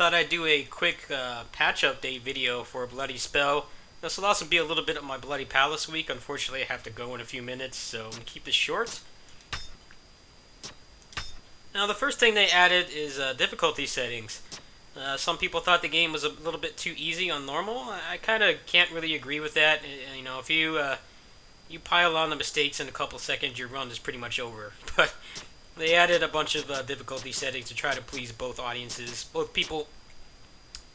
thought I'd do a quick patch update video for Bloody Spell. This will also be a little bit of my Bloody Palace week. Unfortunately, I have to go in a few minutes, so I'm going to keep this short. Now, the first thing they added is difficulty settings. Some people thought the game was a little bit too easy on normal. I kind of can't really agree with that. You know, if you pile on the mistakes in a couple seconds, your run is pretty much over. But they added a bunch of difficulty settings to try to please both audiences, both people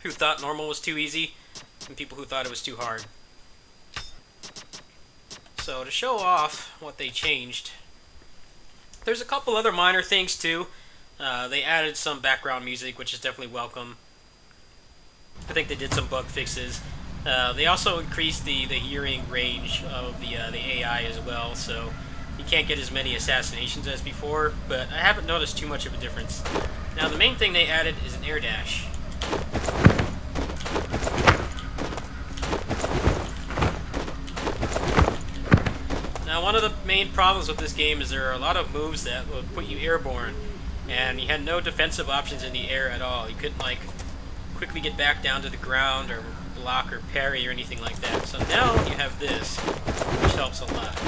who thought normal was too easy and people who thought it was too hard. So to show off what they changed, there's a couple other minor things too. They added some background music, which is definitely welcome. I think they did some bug fixes. They also increased the hearing range of the AI as well, so you can't get as many assassinations as before, but I haven't noticed too much of a difference. Now, the main thing they added is an air dash. Now, one of the main problems with this game is there are a lot of moves that would put you airborne, and you had no defensive options in the air at all. You couldn't, like, quickly get back down to the ground or block or parry or anything like that. So now you have this, which helps a lot.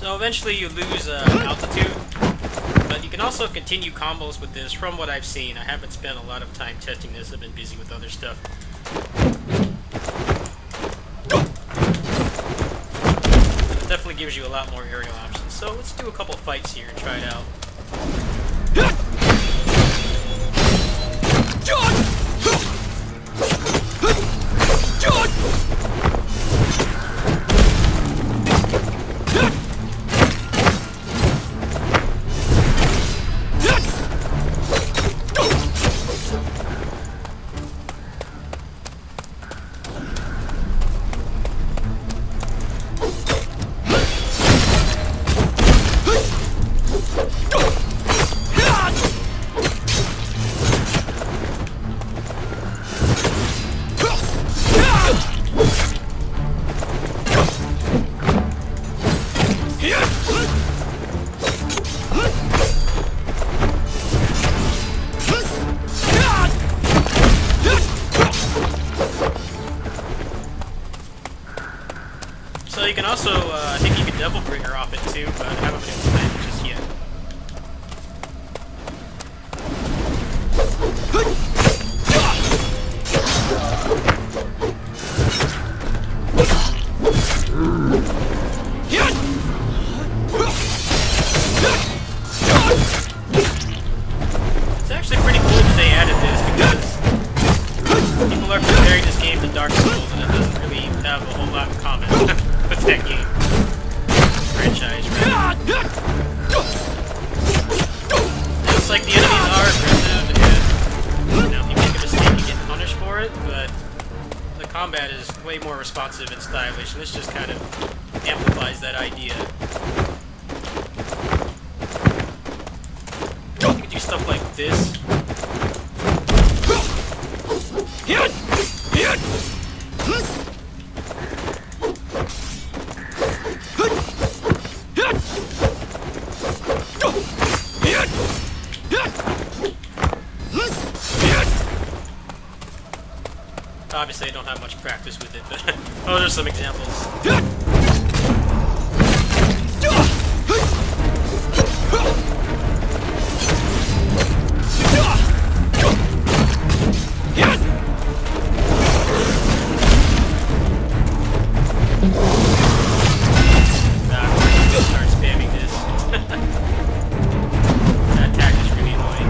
So eventually you lose altitude, but you can also continue combos with this from what I've seen. I haven't spent a lot of time testing this, I've been busy with other stuff. It definitely gives you a lot more aerial options. So let's do a couple fights here and try it out. So you can also, I think you can Devil Bringer off it too, but I haven't been able to land it just yet. It's actually pretty cool that they added this because people are comparing this game to Dark Souls and it doesn't really have a whole lot in common. What's that game? Franchise, right? It's like the enemies are aggressive and, you know, if you make a mistake you get punished for it, but the combat is way more responsive and stylish, and this just kind of amplifies that idea. You can do stuff like this. Obviously, I don't have much practice with it, but those are some examples. Start spamming this. That attack is really annoying.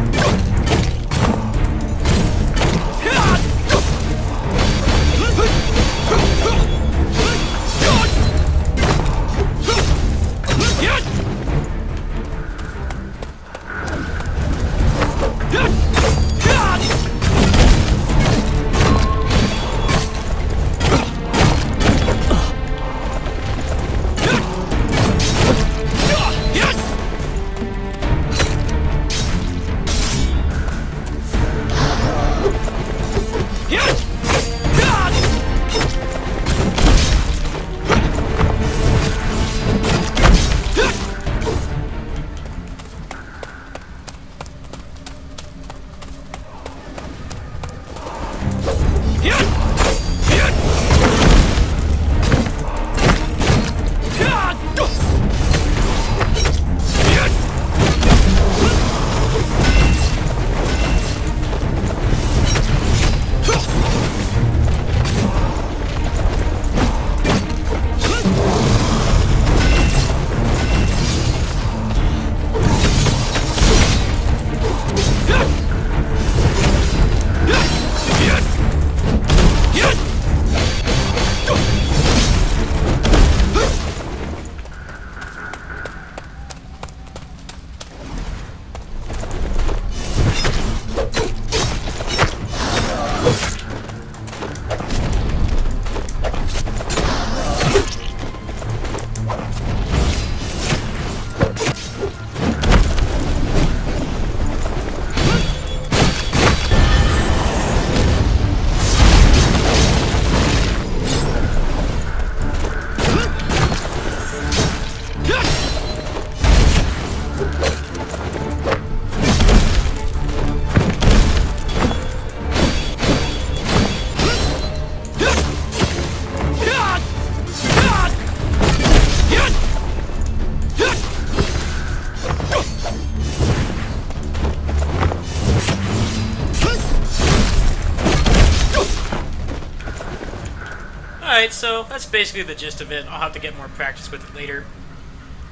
Alright, so that's basically the gist of it. I'll have to get more practice with it later.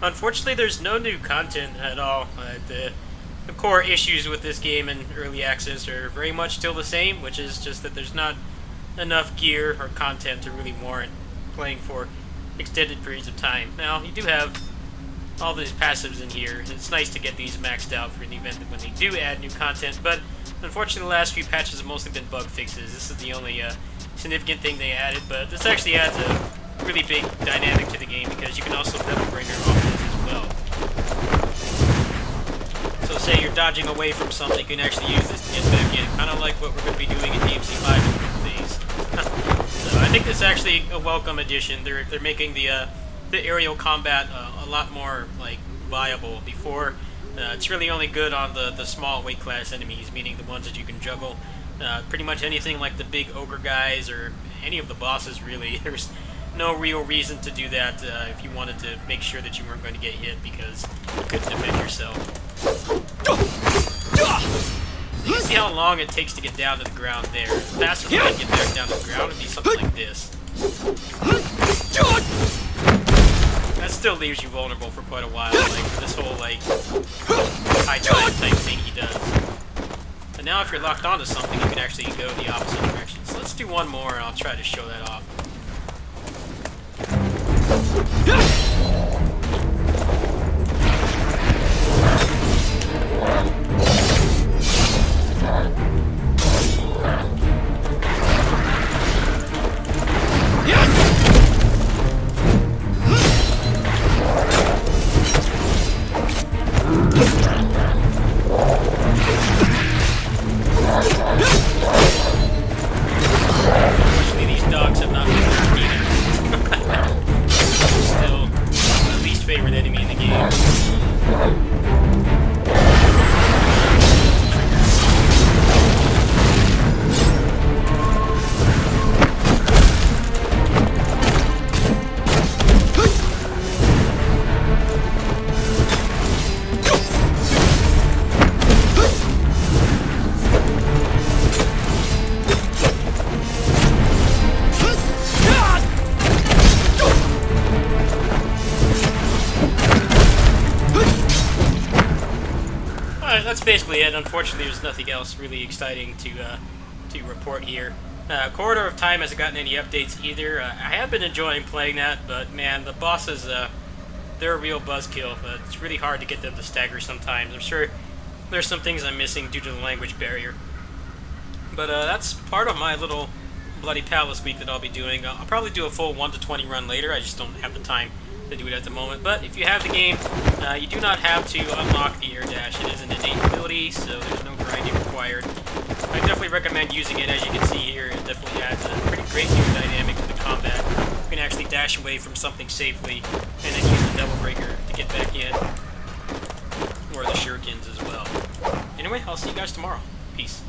Unfortunately, there's no new content at all. The core issues with this game in early access are very much still the same, which is just that there's not enough gear or content to really warrant playing for extended periods of time. Now, you do have all these passives in here. It's nice to get these maxed out for an event when they do add new content, but unfortunately the last few patches have mostly been bug fixes. This is the only significant thing they added, but this actually adds a really big dynamic to the game because you can also double bringer off this as well. So say you're dodging away from something, you can actually use this to get back in, kind of like what we're going to be doing in DMC5 in a couple days. So I think this is actually a welcome addition. They're making the aerial combat a lot more like viable. Before, it's really only good on the small weight class enemies, meaning the ones that you can juggle. Pretty much anything like the big ogre guys or any of the bosses, really. There's no real reason to do that if you wanted to make sure that you weren't going to get hit because you couldn't defend yourself. You can see how long it takes to get down to the ground there. The fastest way to get back down to the ground would be something like this. That still leaves you vulnerable for quite a while, like for this whole like high time type thing he does. But now if you're locked onto something, you can actually go the opposite direction. So let's do one more and I'll try to show that off. Unfortunately, these dogs have not been defeated. Still the least favorite enemy in the game. That's basically it. Unfortunately, there's nothing else really exciting to report here. Corridor of Time hasn't gotten any updates either. I have been enjoying playing that, but man, the bosses, they're a real buzzkill. It's really hard to get them to stagger sometimes. I'm sure there's some things I'm missing due to the language barrier. But that's part of my little Bloody Palace week that I'll be doing. I'll probably do a full 1 to 20 run later. I just don't have the time to do it at the moment. But if you have the game, you do not have to unlock the air dash. It is an innate ability, so there's no grinding required. I definitely recommend using it. As you can see here, it definitely adds a pretty great new dynamic to the combat. You can actually dash away from something safely, and then use the double breaker to get back in, or the shurikens as well. Anyway, I'll see you guys tomorrow. Peace.